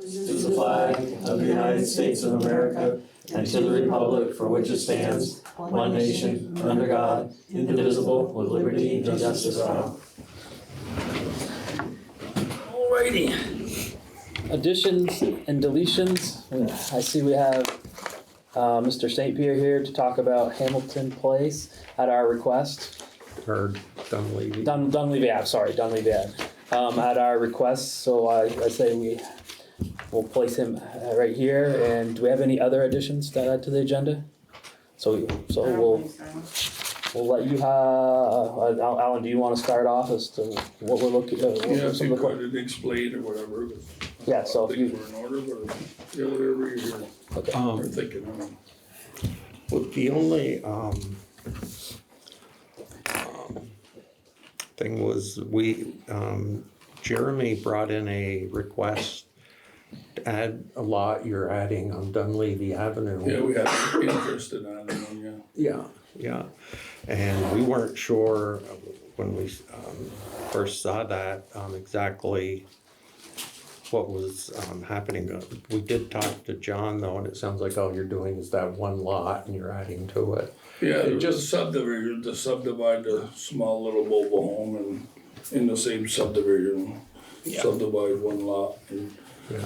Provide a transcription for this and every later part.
to the flag of the United States of America and to the republic for which it stands, one nation, under God, indivisible, with liberty and justice for all. Alrighty. Additions and deletions. I see we have Mr. St. Pierre here to talk about Hamilton Place at our request. Or Dunleavy. Dunleavy Ave, sorry, Dunleavy Ave. At our request, so I say we'll place him right here. And do we have any other additions to add to the agenda? So we'll let you have. Alan, do you want to start off as to what we're looking at? Yeah, if you could explain or whatever. Yeah, so if you. Things were in order, but yeah, whatever you're Okay. thinking. Well, the only thing was Jeremy brought in a request to add a lot you're adding on Dunleavy Avenue. Yeah, we had interest in that one, yeah. Yeah. And we weren't sure when we first saw that exactly what was happening. We did talk to John though, and it sounds like all you're doing is that one lot and you're adding to it. Yeah, it was just subdivision to subdivide the small little mobile home and in the same subdivision, subdivide one lot and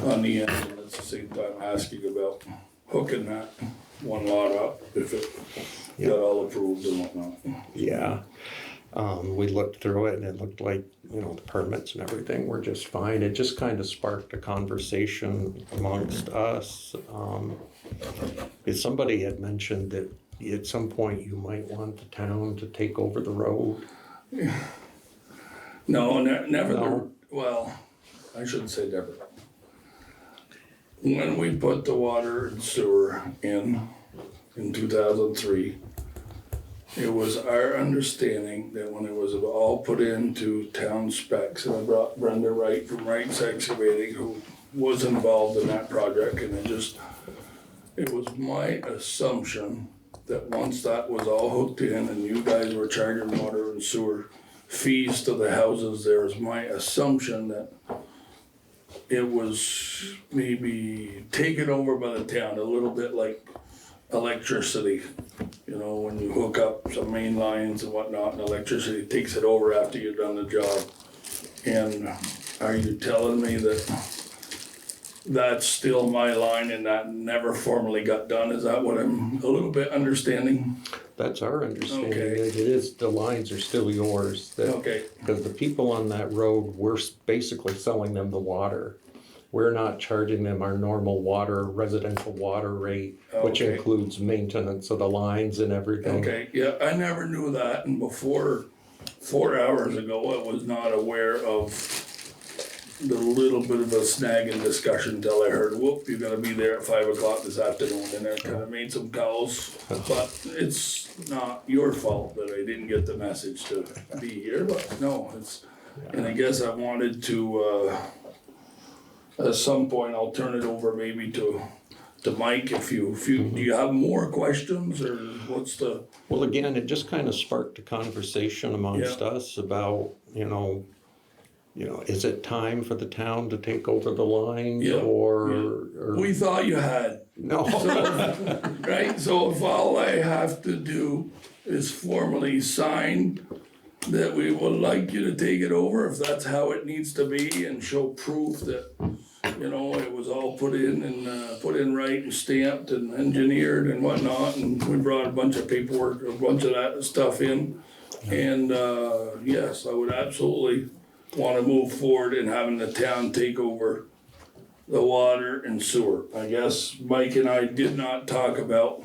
on the end, and at the same time asking about hooking that one lot up if it got all approved and whatnot. Yeah. We looked through it and it looked like, the permits and everything were just fine. It just kind of sparked a conversation amongst us. If somebody had mentioned that at some point you might want the town to take over the road. No, never. No. Well, I shouldn't say never. When we put the water and sewer in 2003, it was our understanding that when it was all put into town specs, and I brought Brenda Wright from Wright's Excavating, who was involved in that project, and it was my assumption that once that was all hooked in and you guys were charging water and sewer fees to the houses, there was my assumption that it was maybe taken over by the town, a little bit like electricity. When you hook up some main lines and whatnot, and electricity takes it over after you've done the job. And are you telling me that that's still my line and that never formally got done? Is that what I'm a little bit understanding? That's our understanding. Okay. It is, the lines are still yours. Okay. Because the people on that road, we're basically selling them the water. We're not charging them our normal residential water rate, which Okay. includes maintenance of the lines and everything. Okay, yeah, I never knew that, and before 4 hours ago, I was not aware of the little bit of a snagging discussion until I heard, whoop, you're gonna be there at 5 o'clock this afternoon, and I kinda made some calls, but it's not your fault that I didn't get the message to be here, but no, and I guess I wanted to, at some point, I'll turn it over maybe to Mike if do you have more questions or what's the? Well, again, it just kind of sparked a conversation amongst us about, is it time for the town to take over the lines or? We thought you had. No. Right, so if all I have to do is formally sign that we would like you to take it over, if that's how it needs to be, and show proof that, it was all put in and put in right and stamped and engineered and whatnot, and we brought a bunch of paperwork, a bunch of that stuff in. And yes, I would absolutely want to move forward in having the town take over the water and sewer. I guess Mike and I did not talk about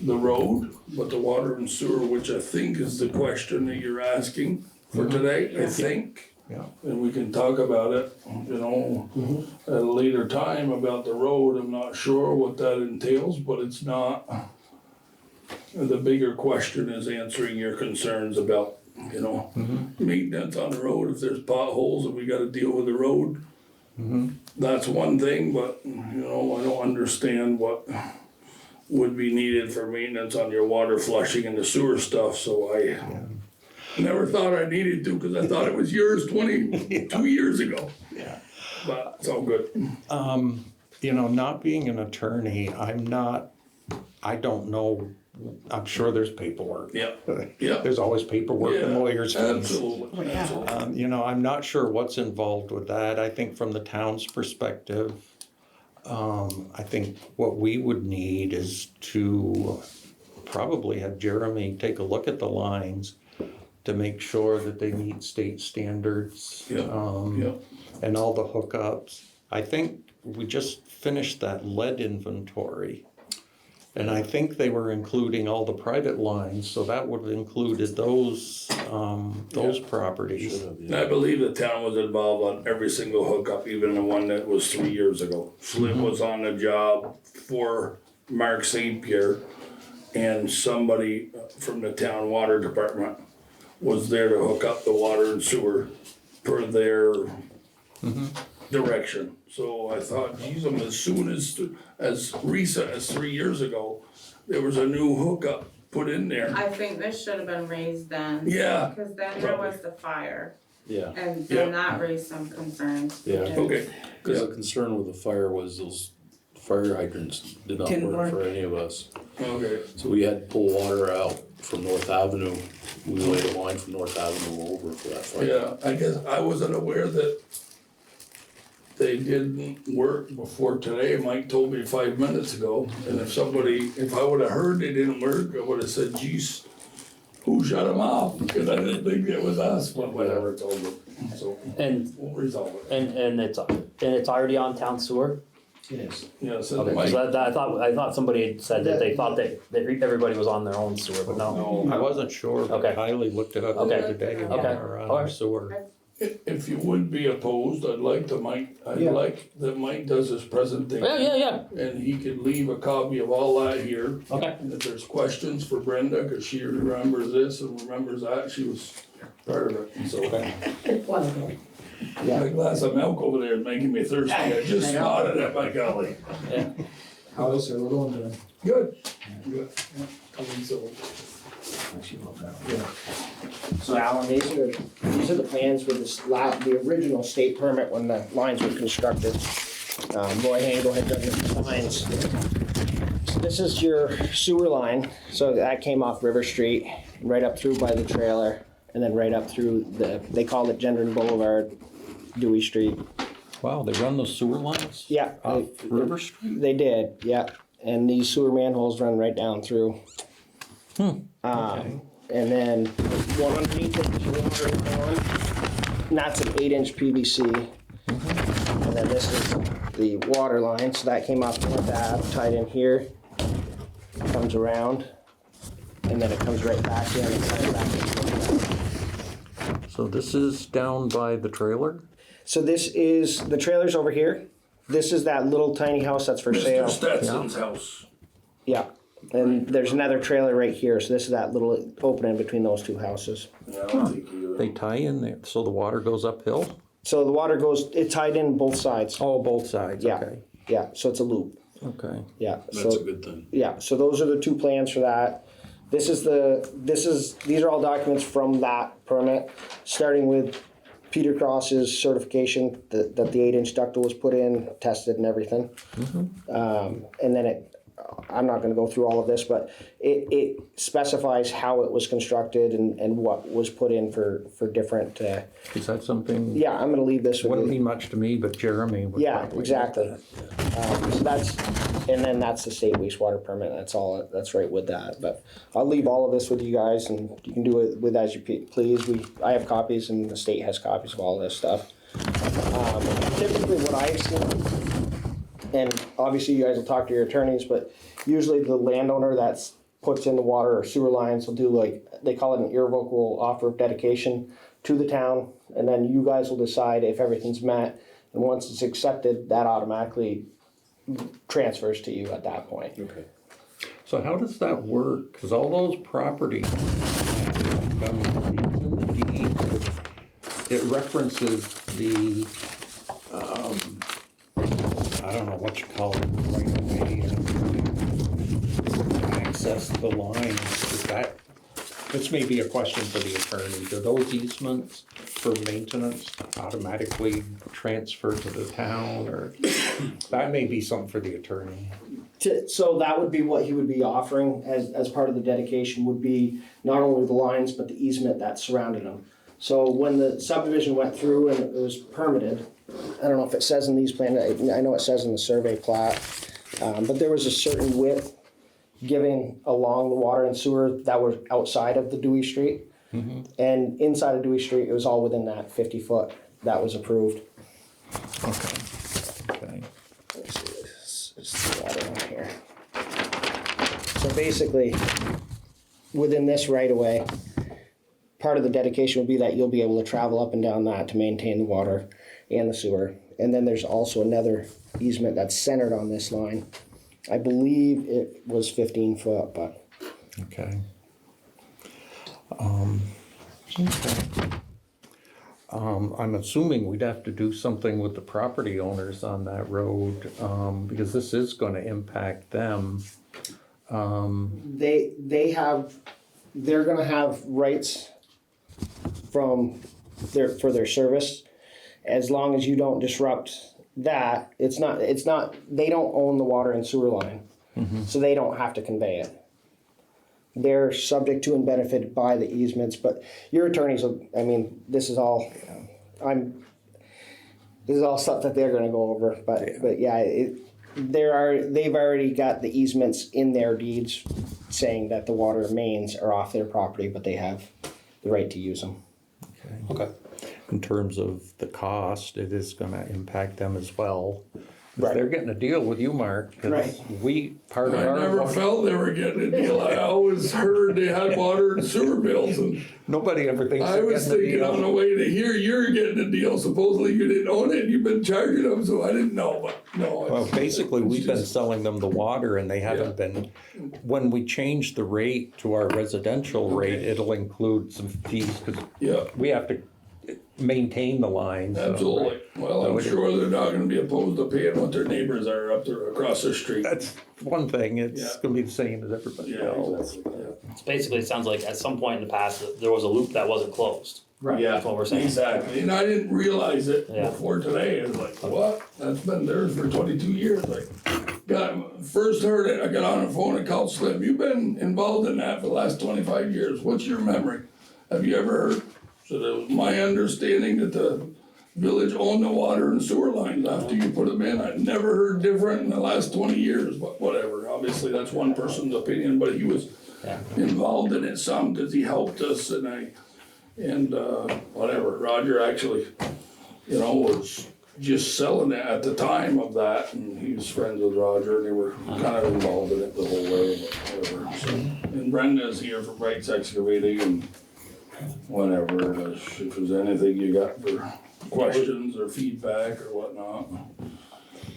the road, but the water and sewer, which I think is the question that you're asking for today, I think. Yeah. And we can talk about it, at a later time about the road. I'm not sure what that entails, but it's not. The bigger question is answering your concerns about, maintenance on the road. If there's potholes and we gotta deal with the road, that's one thing, but, I don't understand what would be needed for maintenance on your water flushing and the sewer stuff, so I never thought I needed to, because I thought it was yours 22 years ago. Yeah. but it's all good. Not being an attorney, I don't know, I'm sure there's paperwork. Yep, yep. There's always paperwork and Yeah, lawyers' fees. absolutely, absolutely. I'm not sure what's involved with that. I think from the town's perspective, I think what we would need is to probably have Jeremy take a look at the lines to make sure that they meet state standards. Yep, yep. And all the hookups. I think we just finished that lead inventory. And I think they were including all the private lines, so that would have included those properties. And I believe the town was involved on every single hookup, even the one that was 3 years ago. Flint was on the job for Mark St. Pierre, and somebody from the town water department was there to hook up the water and sewer per their direction. So I thought, geez, as soon as recent as 3 years ago, there was a new hookup put in there. I think this should have been raised then. Yeah. Because then there was the fire, Yeah, and Yeah. then that raised some concerns. Yeah. because- Okay. because Yeah. the concern with the fire was those fire hydrants did not Didn't work work. for any of us. Okay. So we had to pull water out from North Avenue. We laid a line from North Avenue over for that fire. Yeah, I guess I wasn't aware that they didn't work before today. Mike told me 5 minutes ago. And if I would have heard they didn't work, I would have said, geez, who shut them off? Because I didn't think it was us, but whatever, told them. So And, we'll resolve it. and it's already on town sewer? It is. Yeah, so Okay, Mike, so I thought somebody had said that they thought that everybody was on their own sewer, but no. I wasn't sure, but Okay. Kylie looked it up the Okay. other day and Okay. we're on Alright. sewer. if you would be opposed, I'd like Yeah. that Mike does his presentation. Yeah. And he could leave a copy of all that here. Okay. And if there's questions for Brenda, cause she remembers this and remembers that, she was part of it, so. Yeah. My glass of milk over there is making me thirsty, I just spotted it, by golly. How is her little one doing? Good, good, yeah, coming so. So Alan, these are the plans for the original state permit when the lines were constructed. Roy Hangle had done the designs. So this is your sewer line, so that came off River Street, right up through by the trailer, and then right up through they call it Gendron Boulevard, Dewey Street. Wow, they run those sewer lines? Yeah. Off River Street? They did, yeah. And these sewer manholes run right down through. And then one underneath it is water on, and that's an 8-inch PVC. And then this is the water line, so that came off North Ave, tied in here, comes around, and then it comes right back in and ties back in. So this is down by the trailer? So this is, the trailer's over here. This is that little tiny house that's for sale. Mr. Stetson's house. Yeah. And there's another trailer right here, so this is that little opening between those two houses. Yeah, I'll take you. They tie in there, so the water goes uphill? So the water goes, it's tied in both sides. Oh, both sides, Yeah. okay, Yeah, so it's a loop. okay. Yeah. That's a So good thing. yeah, so those are the two plans for that. These are all documents from that permit, starting with Peter Cross's certification that the 8-inch ductile was put in, tested and everything. And then I'm not gonna go through all of this, but it specifies how it was constructed and what was put in for different, Is that something? yeah, I'm gonna leave this with Wouldn't you. mean much to me, but Jeremy would. Yeah, probably exactly. get that. So that's, and then that's the state wastewater permit, that's right with that, but I'll leave all of this with you guys and you can do it with as you please. I have copies and the state has copies of all this stuff. Typically what I've seen, and obviously you guys will talk to your attorneys, but usually the landowner that's puts in the water or sewer lines will do they call it an irrevocable offer of dedication to the town, and then you guys will decide if everything's met, and once it's accepted, that automatically transfers to you at that point. Okay. So how does that work? Cause all those properties, it's in the deed, it references the, I don't know what you call it, right away, access the line. Is that this may be a question for the attorney. Do those easements for maintenance automatically transfer to the town, or that may be something for the attorney? So that would be what he would be offering as part of the dedication, would be not only the lines, but the easement that surrounded them. So when the subdivision went through and it was permitted, I don't know if it says in these plans, I know it says in the survey plat, but there was a certain width given along the water and sewer that were outside of the Dewey Street. And inside of Dewey Street, it was all within that 50 foot that was approved. Okay. Let's see, this is the water one here. So basically, within this right of way, part of the dedication would be that you'll be able to travel up and down that to maintain the water and the sewer. And then there's also another easement that's centered on this line. I believe it was 15 foot, but. Okay. I'm assuming we'd have to do something with the property owners on that road, because this is gonna impact them. They're gonna have rights for their service, as long as you don't disrupt that. It's not, they don't own the water and sewer line, so they don't have to convey it. They're subject to and benefited by the easements, but your attorneys will, I mean, this is all stuff that they're gonna go over, but yeah, they've already got the easements in their deeds saying that the water mains are off their property, but they have the right to use them. Okay. In terms of the cost, it is gonna impact them as well. Right. They're getting a deal with you, Mark, 'cause Right. part of I our. never felt they were getting a deal. I always heard they had water and sewer bills, and Nobody ever thinks I they're was getting a thinking on the deal. way to here, you're getting a deal. Supposedly you didn't own it, and you've been charging them, so I didn't know, but no. Well, basically, it's we've been just- selling them the water and they haven't been, when we change the rate to our residential rate, it'll include some fees, cause Yeah, we have to maintain the lines. so- absolutely. Well, I'm sure they're not gonna be opposed to paying what their neighbors are up there across the street. That's one thing, it's Yeah. gonna be the same as everybody Yeah, else. exactly, yeah. It's basically, it sounds like at some point in the past, that there was a loop that wasn't closed. Yeah, That's what we're saying. exactly, and I didn't realize it Yeah. before today, it's like, what? That's been theirs for 22 years, like, first heard it, I got on the phone and called Slim, you've been involved in that for the last 25 years, what's your memory? Have you ever heard? So it was my understanding that the village owned the water and sewer lines after you put them in, I never heard different in the last 20 years, but whatever, obviously that's one person's opinion, but he was Yeah. involved in it some, cause he helped us and whatever, Roger actually, was just selling it at the time of that, and he was friends with Roger, and they were kind of involved in it the whole way, but whatever, so. And Brenda's here from Wright's Excavating, and whatever, if there's anything you got for questions or feedback or whatnot,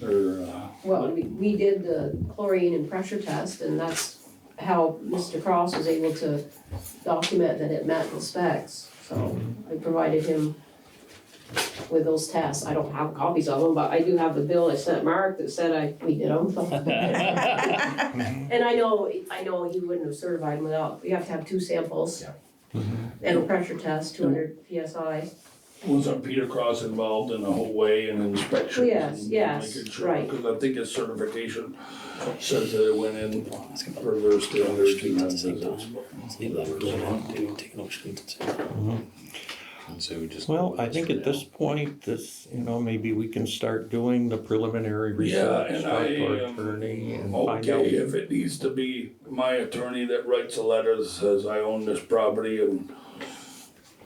or, Well, we did the chlorine and pressure test, and that's how Mr. Cross was able to document that it met the specs. So I provided him with those tests. I don't have copies of them, but I do have the bill I sent Mark that said we did them. And I know he wouldn't have certified them without, you have to have 2 samples. And a pressure test, 200 PSI. wasn't Peter Cross involved in the whole way and inspections? Yes, and yes, making sure, right. Cause I think his certification says that it went in for their standards and that visits. Well, I think at this point, maybe we can start doing the preliminary Yeah, research, and talk I to our am attorney and find out. okay if it needs to be my attorney that writes a letter that says I own this property and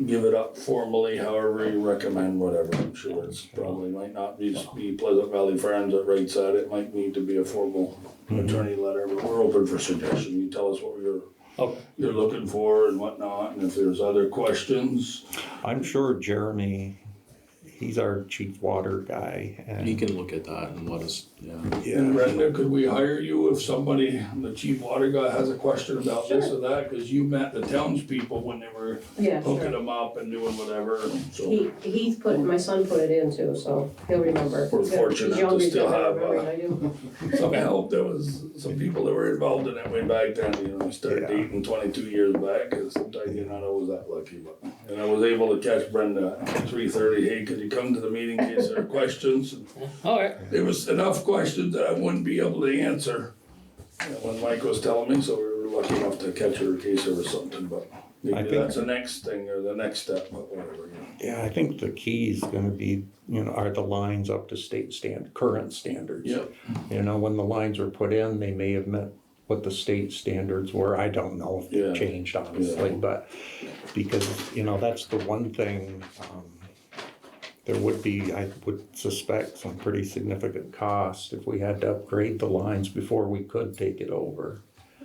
give it up formally, however you recommend, whatever. I'm sure it's probably might not be Pleasant Valley Farms that writes that. It might need to be a formal attorney letter, but we're open for suggestion. You tell us what you're looking for and whatnot, and if there's other questions. I'm sure Jeremy, he's our chief water guy, and He can look at that and let us And Brenda, could we hire you if somebody, the chief water guy has a question about this or that? Cause you met the townspeople when they were Yeah, hooking sure. them up and doing whatever, so. My son put it in too, so he'll remember. We're fortunate He's to younger, he's still got have, better memory than I do. Some help, there was some people that were involved in it way back then, you know, I started Yeah. dating 22 years back, and sometimes you're not always that lucky, but. And I was able to catch Brenda at 3:30, hey, could you come to the meeting in case there are questions? And Alright. there was enough questions that I wouldn't be able to answer, when Mike was telling me, so we were lucky enough to catch her in case there was something, but I maybe think- that's the next thing, or the next step, but whatever, you know. Yeah, I think the key is gonna be, are the lines up to current standards? Yep. You know, when the lines were put in, they may have met what the state standards were. I don't know if Yeah. they've changed honestly, Yeah. but because, that's the one thing, there would be, I would suspect, some pretty significant cost if we had to upgrade the lines before we could take it over.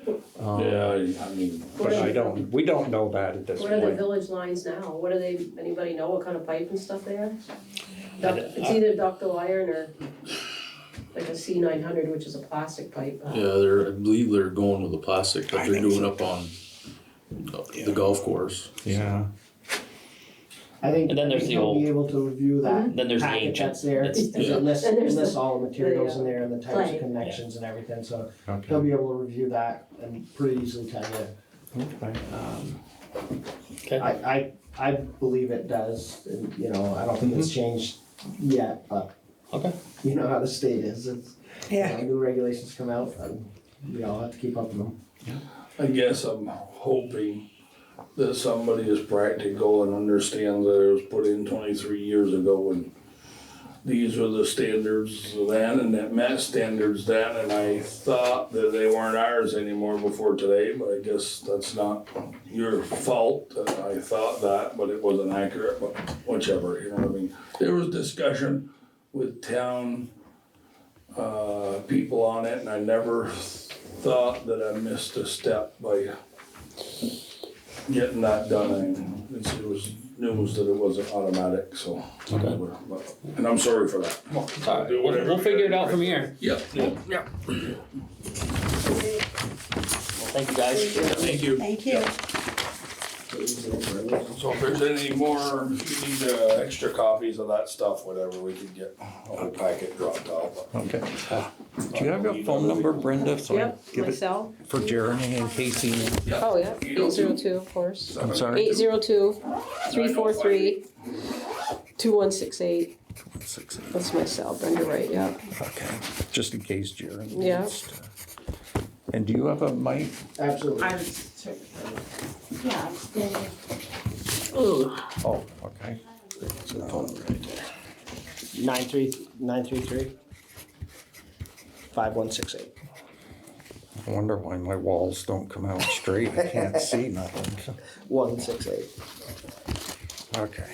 Yeah, I mean, But we don't know that at this What are the point. village lines now? What are they, anybody know what kind of pipe and stuff they are? It's either ductile iron or like a C900, which is a plastic pipe. Yeah, I believe they're going with the plastic that I they're think doing so. up on the golf course. Yeah, I think And then there's the he'll old- be able to review that Then there's the packet ancient. that's there. It's- Because yeah. it lists, And it there's lists the- all the materials in there and the types clay. of connections and everything, so he'll okay, be able to review that and pretty easily tell you. okay. Okay. I believe it does, and, I don't think it's changed yet, but Okay. you know how the state is, it's, new regulations come out, and, I'll have to keep up with them. I guess I'm hoping that somebody is practical and understands that it was put in 23 years ago and these were the standards then and that met standards then, and I thought that they weren't ours anymore before today, but I guess that's not your fault that I thought that, but it wasn't accurate, but whichever, you know what I mean? There was discussion with town people on it, and I never thought that I missed a step by getting that done. It was news that it wasn't automatic, so. Okay. But- And I'm sorry for that. It's alright. Do whatever We'll you figure it gotta out do. from here. Yep. Thank you, guys. Thank you. Thank you. So if there's any more, if you need extra copies of that stuff, whatever, we could get a whole packet dropped off. Okay. Do you have your phone number, Brenda, so I Yep, give it myself. for Jeremy in case he, Oh, yeah, You don't 802, of course. I'm sorry? 802-343-2168. That's my cell, Brenda Wright, yeah. Okay, just in case Jeremy. Yeah. wants to- And do you have a mic? Absolutely. Yeah, Oh, okay. 933-5168. I wonder why my walls don't come out straight. I can't see nothing. 168. Okay.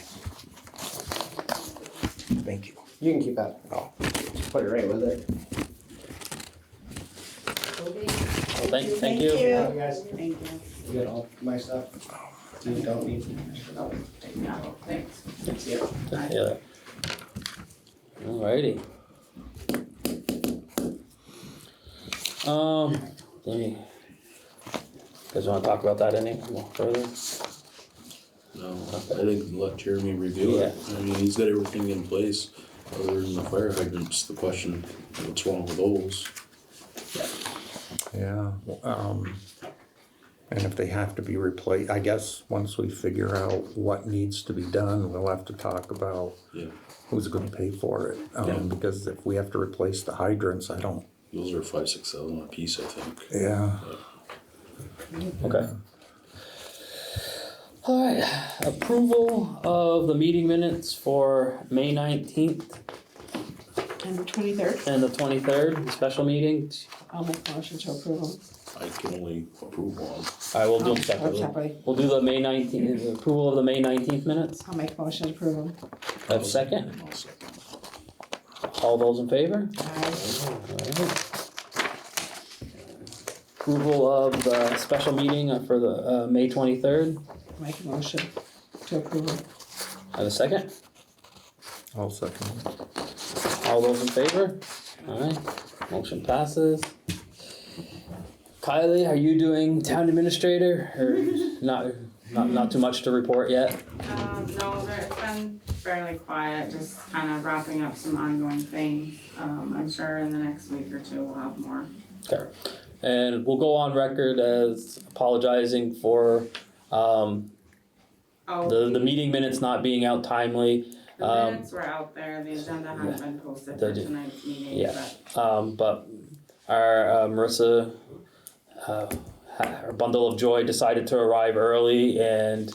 Thank you. You can keep that. Oh. Put it right with it. Thank you. Thank you. Yeah, guys, Thank you. you got all my stuff. You don't need. No, thanks. Yeah. Yeah. Alrighty. You guys wanna talk about that any more further? No, I think let Jeremy review it. I mean, he's got everything in place, other than the fire hydrants, the question, what's wrong with those? Yeah, and if they have to be replaced, I guess once we figure out what needs to be done, we'll have to talk about Yeah, who's gonna pay for it. Yeah. Because if we have to replace the hydrants, I don't, those are 5,000-6,000 a piece, I think. yeah. Okay. Alright, approval of the meeting minutes for May 19th And the 23rd, and the 23rd, special meetings. I'll make a motion to approve them. I can only approve one. I will do them Oh, separately. separately. We'll do the May 19th, the approval of the May 19th minutes. I'll make a motion to approve them. Have a second? I'll second. All those in favor? Aye. Alright. Approval of the special meeting for the May 23rd. Make a motion to approve them. Have a second? I'll second. All those in favor? Alright, motion passes. Kylie, are you doing town administrator or not too much to report yet? No, it's been fairly quiet, just kind of wrapping up some ongoing things. I'm sure in the next week or two we'll have more. Okay. And we'll go on record as apologizing for the meeting minutes not being out timely. The minutes were out there, the agenda hadn't been posted for tonight's meeting, Yeah. But our Marissa, her bundle of joy decided to arrive early, and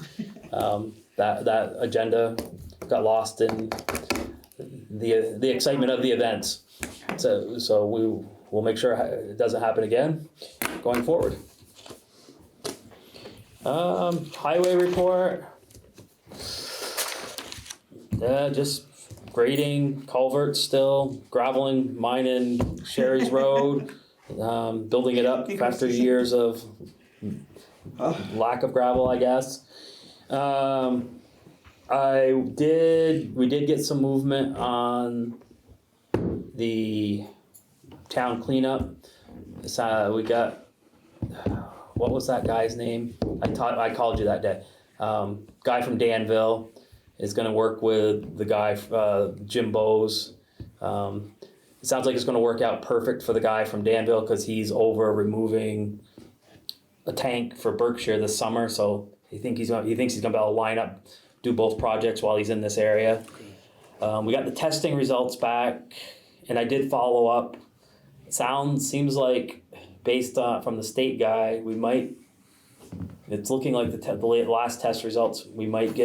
that agenda got lost in the excitement of the events. So we'll make sure it doesn't happen again going forward. Highway report. Just grading culverts still, graveling mine in Sherry's Road, building it up after years of lack of gravel, I guess. We did get some movement on the town cleanup. We got, what was that guy's name? I called you that day. Guy from Danville is gonna work with the guy, Jim Bowes. It sounds like it's gonna work out perfect for the guy from Danville, cause he's over removing a tank for Berkshire this summer, so he thinks he's gonna be able to line up, do both projects while he's in this area. We got the testing results back, and I did follow up. Seems like based on from the state guy, it's looking like the last test results, we might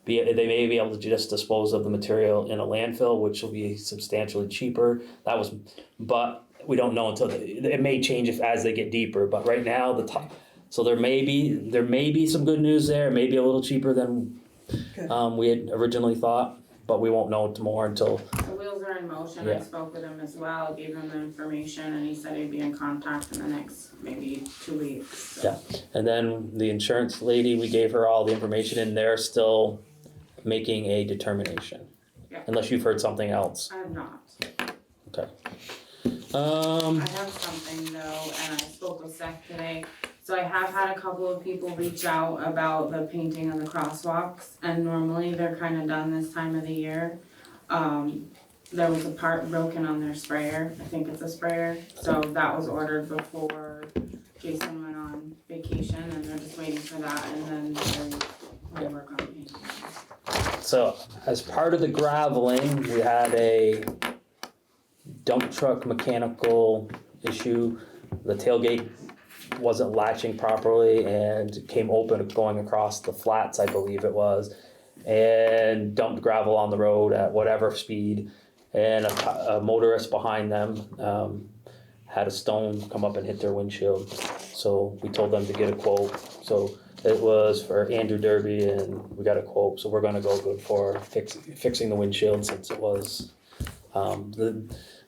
they may be able to just dispose of the material in a landfill, which will be substantially cheaper. But we don't know until it may change as they get deeper. But right now, so there may be some good news there. Maybe a little cheaper than we had originally thought, but we won't know more until. The wheels are in motion. Yeah. I spoke with him as well, gave him the information, and he said he'd be in contact in the next maybe 2 weeks. So. Yeah, and then the insurance lady, we gave her all the information, and they're still making a determination. Yeah. Unless you've heard something else. I have not. Okay. I have something though, and I spoke with Seth today. So I have had a couple of people reach out about the painting on the crosswalks, and normally they're kind of done this time of the year. There was a part broken on their sprayer. I think it's a sprayer. So that was ordered before Jason went on vacation, and they're just waiting for that, and then they're gonna work on painting. So as part of the graveling, we had a dump truck mechanical issue. The tailgate wasn't latching properly and came open going across the flats, I believe it was, and dumped gravel on the road at whatever speed. And a motorist behind them had a stone come up and hit their windshield. So we told them to get a quote. So it was for Andrew Derby, and we got a quote. So we're gonna go good for fixing the windshield, since it was,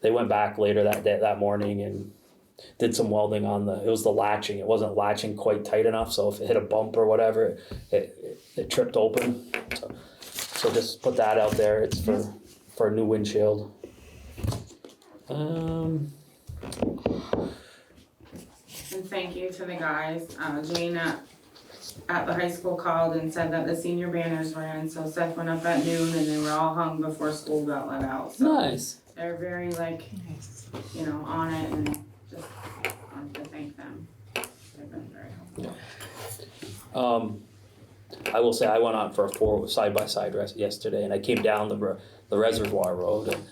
they went back later that morning and did some welding on it was the latching. It wasn't latching quite tight enough, so if it hit a bump or whatever, it tripped open. So just put that out there. It's for a new windshield. And thank you to the guys. Jane at the high school called and said that the senior banners were in, so Seth went up at noon and they were all hung before school got let out. So Nice. they're very on it, and just wanted to thank them. They've been very helpful. I will say I went out for a side-by-side yesterday, and I came down the reservoir road, and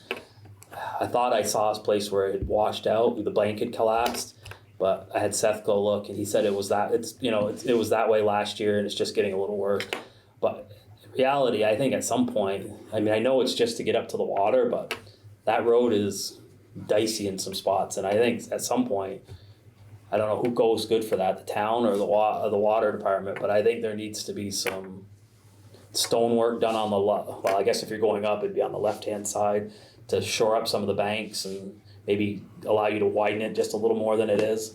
I thought I saw a place where it washed out, the bank had collapsed, but I had Seth go look, and he said it was that it was that way last year, and it's just getting a little worse. But in reality, I think at some point, I know it's just to get up to the water, but that road is dicey in some spots, and I think at some point, I don't know who goes good for that, the town or the water department, but I think there needs to be some stonework done on well, I guess if you're going up, it'd be on the left-hand side to shore up some of the banks and maybe allow you to widen it just a little more than it is.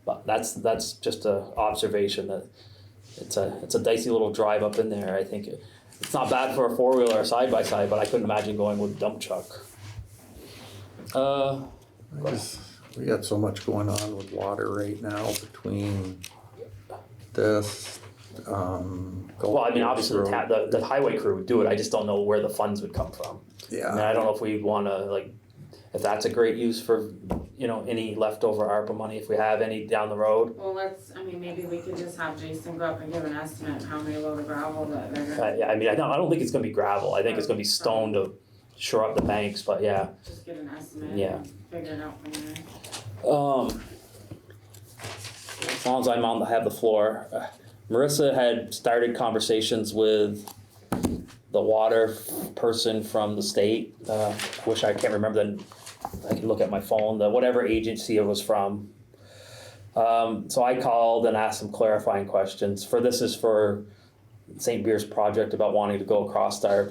But that's just an observation that it's a dicey little drive up in there. I think it's not bad for a four-wheeler or side-by-side, but I couldn't imagine going with a dump truck. We got so much going on with water right now between this, well, I mean, obviously the highway crew would do it, I just don't know where the funds would come from. I mean, I don't know if we wanna, like, if that's a great use for, you know, any leftover ARPA money, if we have any down the road. Well, maybe we could just have Jason go up and give an estimate of how many load of gravel that they're gonna. Yeah, I mean, I don't think it's gonna be gravel, I think it's gonna be stone to shore up the banks, but yeah. Just get an estimate Yeah. and figure it out from there. As long as I'm on have the floor, Marissa had started conversations with the water person from the state. Wish I can't remember I can look at my phone, whatever agency it was from. So I called and asked some clarifying questions. This is for St. Beer's project about wanting to go across our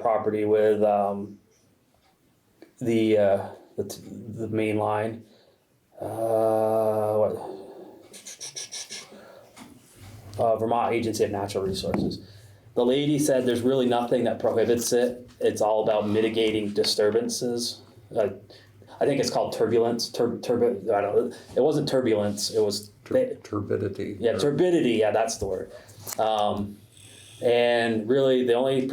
property with the main line. Vermont Agency of Natural Resources. The lady said there's really nothing that prohibits it. It's all about mitigating disturbances. I think it's called turbulence. I don't know. It wasn't turbulence. It was turbidity. Yeah, turbidity. Yeah, that's the word. And really, the only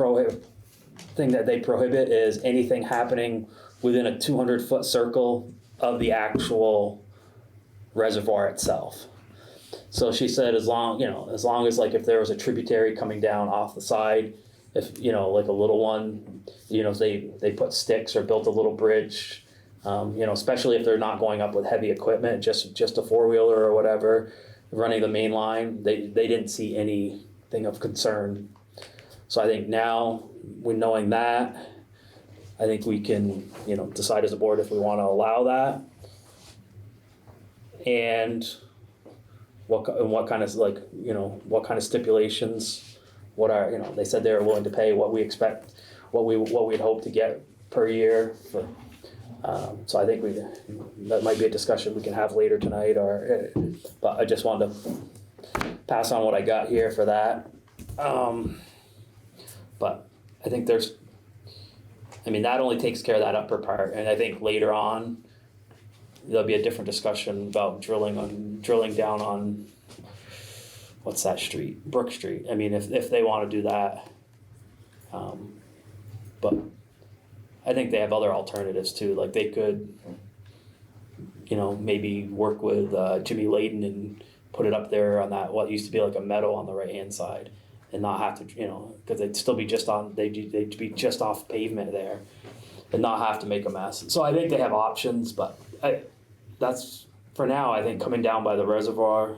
thing that they prohibit is anything happening within a 200-foot circle of the actual reservoir itself. So she said, as long as like if there was a tributary coming down off the side, if like a little one, they put sticks or built a little bridge, especially if they're not going up with heavy equipment, just a 4-wheeler or whatever, running the main line, they didn't see anything of concern. So I think now, knowing that, I think we can, decide as a board if we want to allow that. And what kind of stipulations, they said they were willing to pay what we expect, what we'd hope to get per year for. So I think that might be a discussion we can have later tonight, but I just wanted to pass on what I got here for that. But I think that only takes care of that upper part, and I think later on there'll be a different discussion about drilling down on what's that street, Brook Street. I mean, if they want to do that, but I think they have other alternatives too. Like they could, maybe work with Jimmy Layden and put it up there on that what used to be like a meadow on the right hand side, and not have to, because they'd still be they'd be just off pavement there, and not have to make a mess. So I think they have options, but that's for now. I think coming down by the reservoir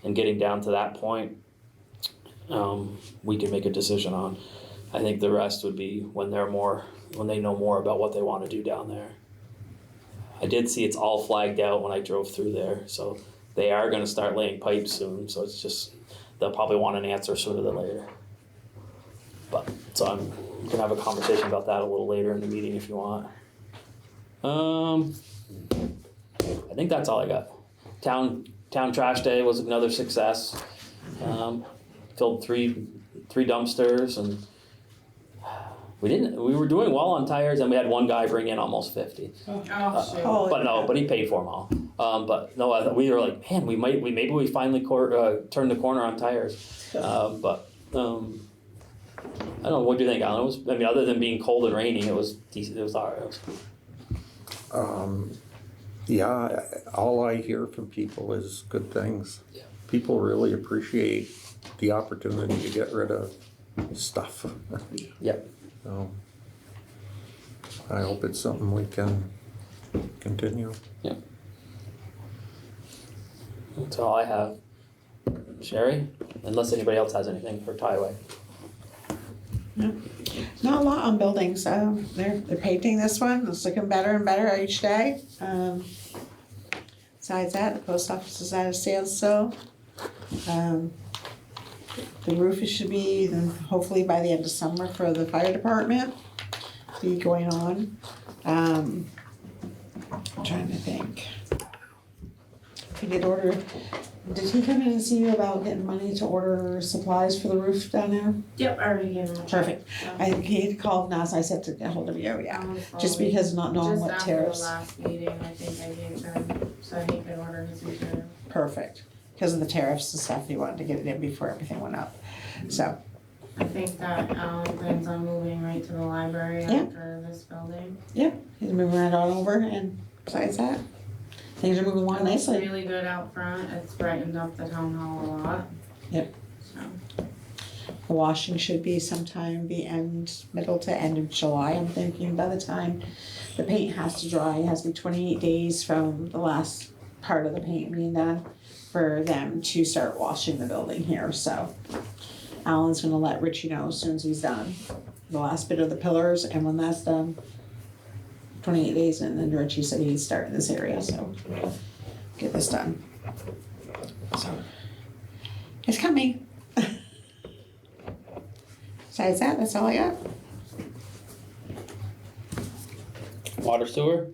and getting down to that point, we can make a decision on. I think the rest would be when they know more about what they want to do down there. I did see it's all flagged out when I drove through there, so they are going to start laying pipes soon. So it's just they'll probably want an answer sooner than later. But so I'm gonna have a conversation about that a little later in the meeting if you want. I think that's all I got. Town trash day was another success. Filled three dumpsters, and we were doing well on tires, and we had one guy bring in almost 50. But he paid for them all. But no, we were like, man, maybe we finally turned the corner on tires. I don't know. What do you think, Alan? Other than being cold and rainy, it was decent. It was all right. Yeah, all I hear from people is good things. Yeah. People really appreciate the opportunity to get rid of stuff. Yep. So I hope it's something we can continue. Yeah. That's all I have. Sherry? Unless anybody else has anything for Highway. No. Not a lot on buildings. They're painting this one. It's looking better and better each day. Besides that, the post office is at a standstill. The roof should be hopefully by the end of summer for the fire department. Be going on. I'm trying to think. We did order Did he come in and see you about getting money to order supplies for the roof down there? Yep, I already gave him a check. Perfect. So, I think he had called and asked, I said to get hold of you, yeah. Just following- because not knowing what Just tariffs. after the last meeting, I think I gave him, so he could order his material. Perfect. Because of the tariffs and stuff, he wanted to get it in before everything went up. So, I think that Alan plans on moving right to the library Yeah. after this building. he's moving right on over, and besides that, things are moving along It looks nicely. really good out front, it's brightened up the town hall a lot. Yep. So, The washing should be sometime middle to end of July, I'm thinking, by the time the paint has to dry. It has to be 28 days from the last part of the paint being done for them to start washing the building here, so. Alan's gonna let Richie know as soon as he's done, the last bit of the pillars, and when that's done, 28 days, and then Richie said he'd start in this area, so get this done. So, it's coming. Besides that, that's all I got. Water sewer?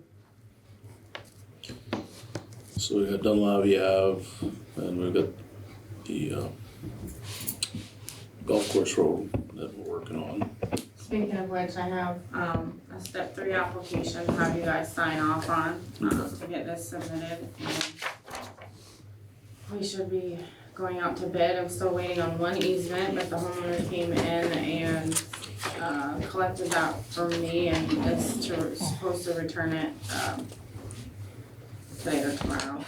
So we got Dunlavy Ave, and we've got the golf course road that we're working on. speaking of which, I have, a step 3 application, to have you guys sign off on, to get this submitted. And we should be going out to bid. I'm still waiting on one easement, but the homeowner came in and, collected that from me and is supposed to return it, today or tomorrow.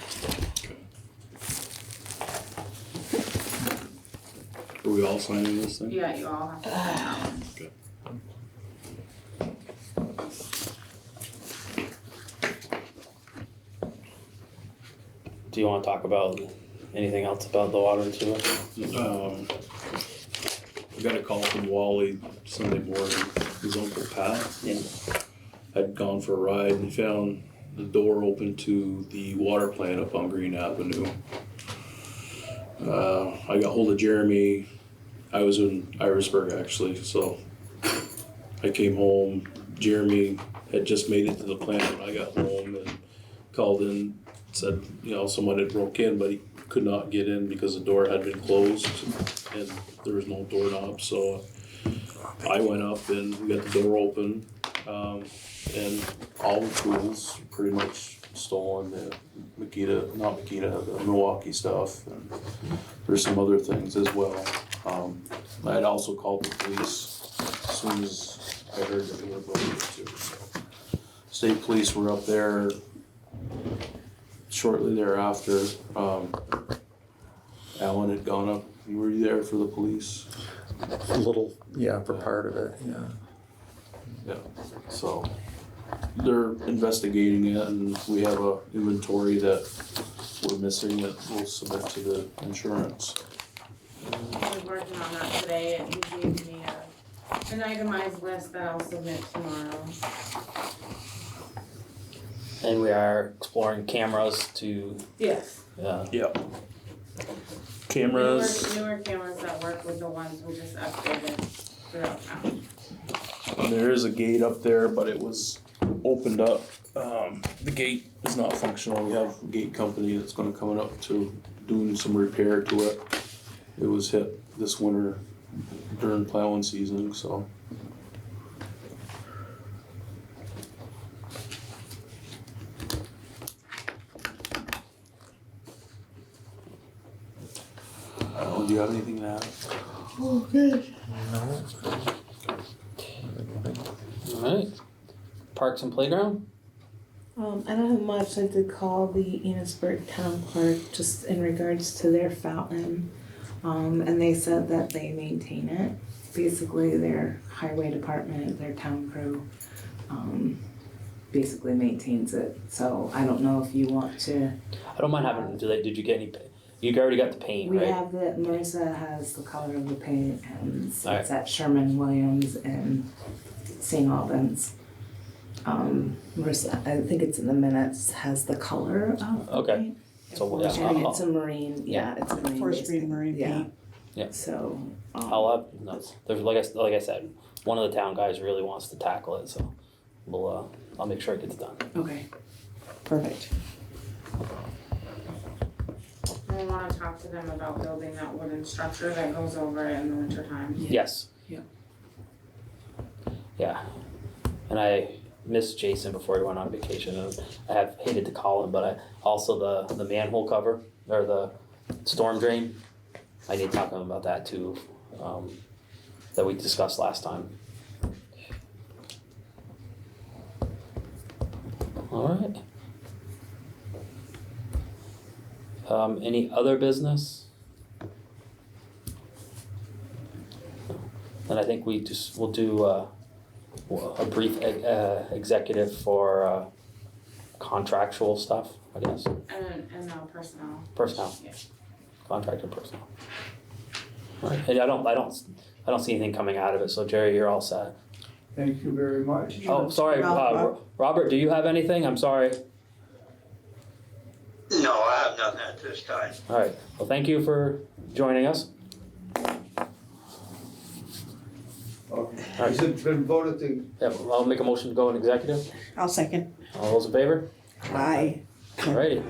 Are we all signing this thing? Yeah, you all have to sign that one. Okay. Do you wanna talk about anything else about the water and sewer? I got a call from Wally Sunday morning, his uncle Pat. Yeah. Had gone for a ride and found the door open to the water plant up on Green Avenue. I got hold of Jeremy. I was in Irisburg actually, so I came home. Jeremy had just made it to the plant when I got home and called in, said, someone had broke in, but he could not get in because the door had been closed and there was no doorknob, so I went up and we got the door open, and all the tools pretty much stolen, the the Milwaukee stuff, and there's some other things as well. I had also called the police as soon as I heard that they were broken into. State police were up there shortly thereafter. Alan had gone up. Were you there for the police? A little, yeah, for part of it, yeah. Yeah. So they're investigating it, and we have a inventory that we're missing that we'll submit to the insurance. I was working on that today and he gave me an itemized list that I'll submit tomorrow. And we are exploring cameras to, Yes. Yep. Cameras. Newer cameras that work with the ones we just updated throughout town. And there is a gate up there, but it was opened up. The gate is not functional. We have a gate company that's gonna come up to doing some repair to it. It was hit this winter during plowing season, so. Do you have anything to add? Oh, good. alright. Parks and playground? I don't have much. I did call the Enosburg Town Clerk just in regards to their fountain. And they said that they maintain it. Basically, their highway department, their town crew, basically maintains it. So I don't know if you want to. I don't mind having, did you get any, you already got the paint, We right? have the, Marissa has the color of the paint, and it's Alright. at Sherman Williams and St. Albans. Marissa, I think it's in the minutes, has the color of the Okay. paint. So, And it's a marine, yeah, it's a marine. Forest green marine Yeah. paint. Yeah. So, I'll have, no, there's, like I said, one of the town guys really wants to tackle it, so I'll make sure it gets done. okay. Perfect. And wanna talk to them about building that wooden structure that goes over it in the winter time. Yes. Yeah. Yeah, and I missed Jason before he went on vacation, and I have hated to call him, but I, also the manhole cover, or the storm drain, I need to talk to him about that too, that we discussed last time. Alright. Any other business? Then I think we'll do a brief executive for contractual stuff, I guess, And personnel. personnel, Yeah. contract and personnel. Alright, and I don't see anything coming out of it, so Jerry, you're all set. Thank you very much. Oh, sorry, Ralph. Robert, do you have anything? I'm sorry. No, I have nothing at this time. Alright, well, thank you for joining us. Okay. Has it been voted to, Yeah, I'll make a motion to go in executive. I'll second. All those in favor? Aye. Alrighty.